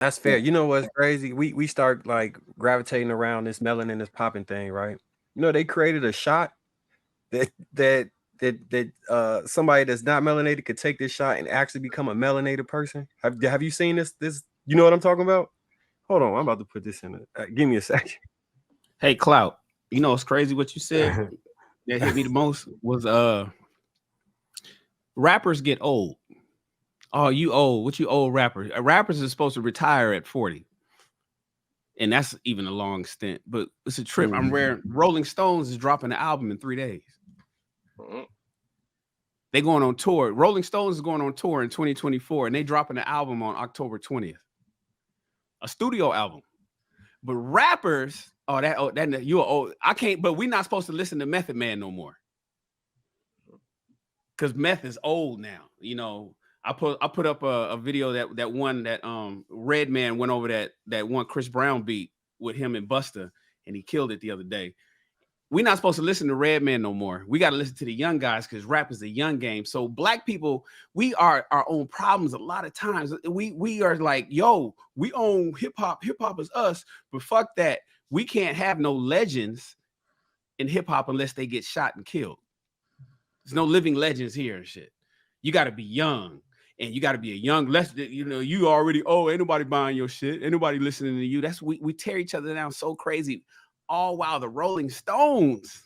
That's fair. You know what's crazy? We start like gravitating around this melanin is popping thing, right? You know, they created a shot that somebody that's not melanated could take this shot and actually become a melanated person. Have you seen this? You know what I'm talking about? Hold on, I'm about to put this in. Give me a second. Hey, Clout. You know it's crazy what you said that hit me the most was rappers get old. Oh, you old. What you old rappers? Rappers are supposed to retire at 40. And that's even a long stint. But it's a trip. I'm rare. Rolling Stones is dropping an album in 3 days. They going on tour. Rolling Stones is going on tour in 2024, and they dropping an album on October 20th. A studio album. But rappers, that you're old. I can't, but we're not supposed to listen to Method Man no more. Because Meth is old now. You know, I put up a video that one that Redman went over that one Chris Brown beat with him and Busta, and he killed it the other day. We're not supposed to listen to Redman no more. We got to listen to the young guys because rap is a young game. So black people, we are our own problems a lot of times. We are like, yo, we own hip hop. Hip hop is us. But fuck that. We can't have no legends in hip hop unless they get shot and killed. There's no living legends here and shit. You got to be young. And you got to be a young, you already, ain't nobody buying your shit. Ain't nobody listening to you. That's we tear each other down so crazy. All while the Rolling Stones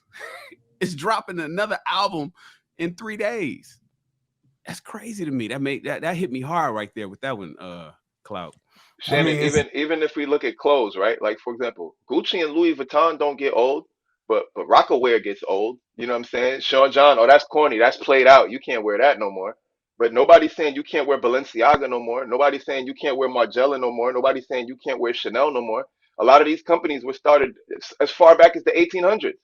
is dropping another album in 3 days. That's crazy to me. That hit me hard right there with that one, Clout. Shannon, even if we look at clothes, right? Like for example, Gucci and Louis Vuitton don't get old, but Rockaware gets old. You know what I'm saying? Sean John, oh that's corny, that's played out. You can't wear that no more. But nobody's saying you can't wear Balenciaga no more. Nobody's saying you can't wear Margiela no more. Nobody's saying you can't wear Chanel no more. A lot of these companies were started as far back as the 1800s.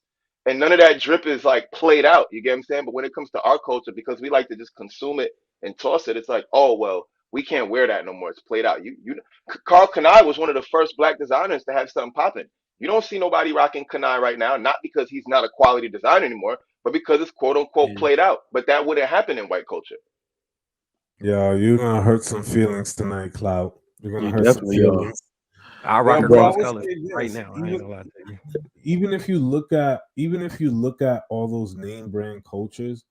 And none of that drip is like played out. You get what I'm saying? But when it comes to our culture, because we like to just consume it and toss it, it's like, oh well, we can't wear that no more. It's played out. Carl Kanai was one of the first black designers to have something popping. You don't see nobody rocking Kanai right now, not because he's not a quality designer anymore, but because it's quote unquote played out. But that wouldn't happen in white culture. Yo, you're gonna hurt some feelings tonight, Clout. You're gonna You hurt some definitely are. feelings. I'll rock Yo, but I across would colors say right this: now. I ain't gonna lie to you. even if you look at all those name brand cultures,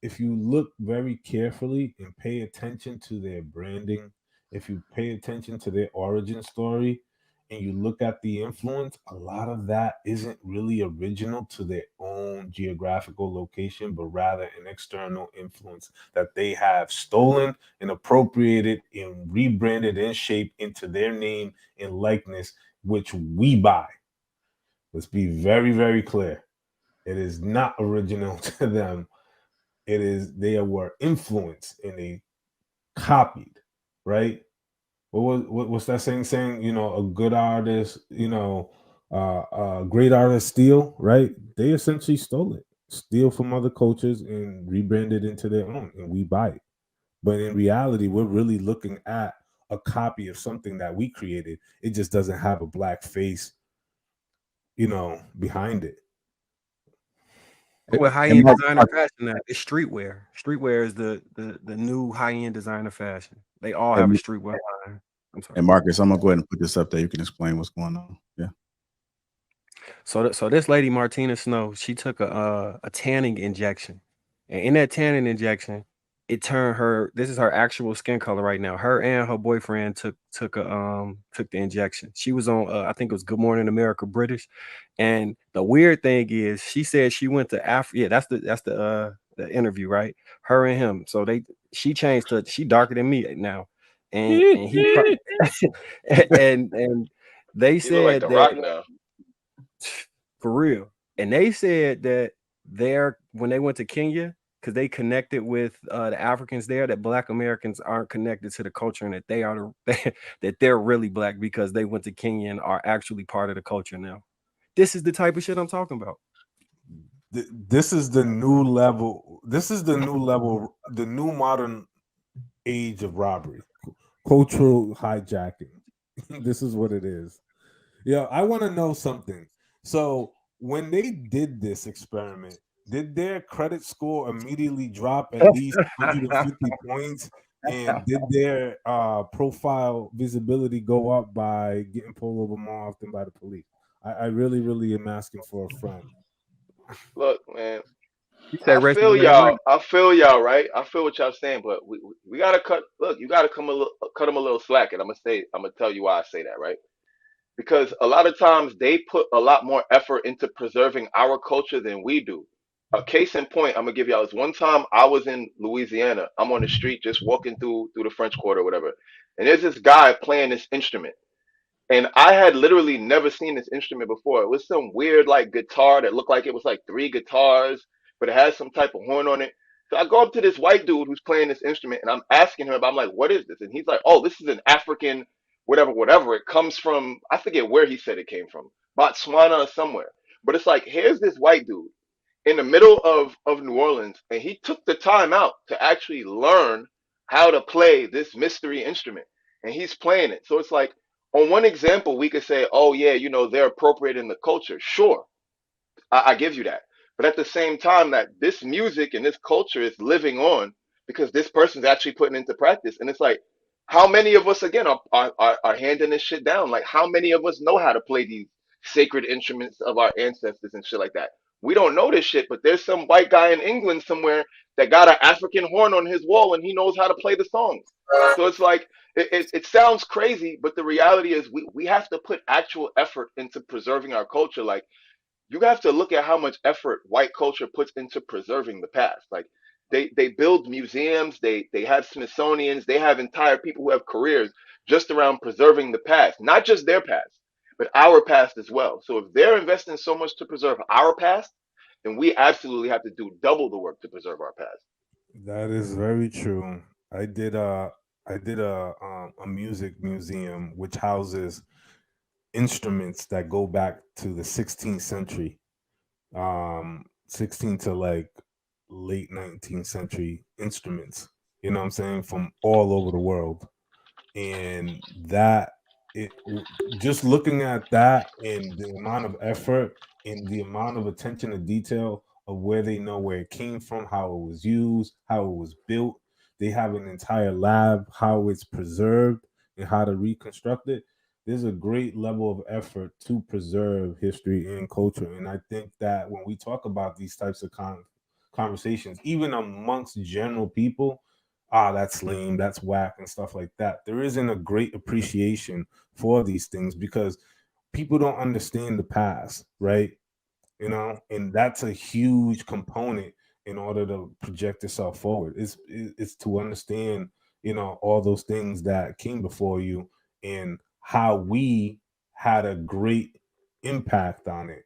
if you look very carefully and pay attention to their branding, if you pay attention to their origin story, and you look at the influence, a lot of that isn't really original to their own geographical location, but rather an external influence that they have stolen and appropriated and rebranded and shaped into their name and likeness, which we buy. Let's be very, very clear. It is not original to them. It is they were influenced and they copied, right? What's that saying? Saying a good artist, a great artist steal, right? They essentially stole it, steal from other cultures and rebrand it into their own, and we buy it. But in reality, we're really looking at a copy of something that we created. It just doesn't have a black face, behind it. With high And end Mark, designer fashion now, it's streetwear. Streetwear is the new high end designer fashion. They all have a and, streetwear line. I'm sorry. and Marcus, I'm gonna go ahead and put this up there. You can explain what's going on. Yeah. So this lady Martina Snow, she took a tanning injection, and in that tanning injection, it turned her. This is her actual skin color right now. Her and her boyfriend took the injection. She was on I think it was Good Morning America British, and the weird thing is she said she went to Africa. Yeah, that's the interview, right? Her and him. So she changed to she darker than me now, and he and they You look like said the that Rock now. for real. And they said that when they went to Kenya, because they connected with the Africans there, that Black Americans aren't connected to the culture and that they are that they're really black because they went to Kenya and are actually part of the culture now. This is the type of shit I'm talking about. This is the new level. This is the new level, the new modern age of robbery, cultural hijacking. This is what it is. Yeah, I want to know something. So, when they did this experiment, did their credit score immediately drop at least 150 points And did their profile visibility go up by getting pulled over more often by the police? I really, really am asking for a friend. Look, man, You said rest his name right. I feel y'all, right? I feel what y'all saying, but we gotta cut. Look, you gotta cut them a little slack, and I'm gonna tell you why I say that, right? Because a lot of times they put a lot more effort into preserving our culture than we do. A case in point, I'm gonna give y'all this. One time I was in Louisiana. I'm on the street just walking through the French Quarter or whatever, and there's this guy playing this instrument. And I had literally never seen this instrument before. It was some weird like guitar that looked like it was like three guitars, but it had some type of horn on it. So I go up to this white dude who's playing this instrument and I'm asking him about, I'm like, what is this? And he's like, oh, this is an African, whatever, whatever. It comes from, I forget where he said it came from, Botswana or somewhere. But it's like, here's this white dude in the middle of New Orleans, and he took the time out to actually learn how to play this mystery instrument. And he's playing it. So it's like, on one example, we could say, oh, yeah, they're appropriating the culture. Sure, I give you that. But at the same time, that this music and this culture is living on because this person's actually putting into practice. And it's like, how many of us, again, are handing this shit down? Like, how many of us know how to play these sacred instruments of our ancestors and shit like that? We don't know this shit, but there's some white guy in England somewhere that got an African horn on his wall and he knows how to play the songs. So it's like, it sounds crazy, but the reality is we have to put actual effort into preserving our culture. Like, you have to look at how much effort white culture puts into preserving the past. Like, they build museums, they have Smithsonians, they have entire people who have careers just around preserving the past, not just their past, but our past as well. So if they're investing so much to preserve our past, then we absolutely have to do double the work to preserve our past. That is very true. I did a music museum which houses instruments that go back to the 16th century, 16 to like late 19th century instruments. You know what I'm saying? From all over the world, and that it just looking at that and the amount of effort and the amount of attention to detail of where they know where it came from, how it was used, how it was built. They have an entire lab, how it's preserved and how to reconstruct it. There's a great level of effort to preserve history and culture. And I think that when we talk about these types of conversations, even amongst general people, that's lame, that's whack, and stuff like that. There isn't a great appreciation for these things because people don't understand the past, right? And that's a huge component in order to project yourself forward. It's to understand, all those things that came before you and how we had a great impact on it,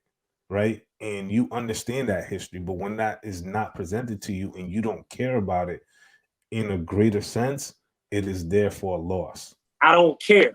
right? And you understand that history, but when that is not presented to you and you don't care about it in a greater sense, it is therefore lost. I don't care.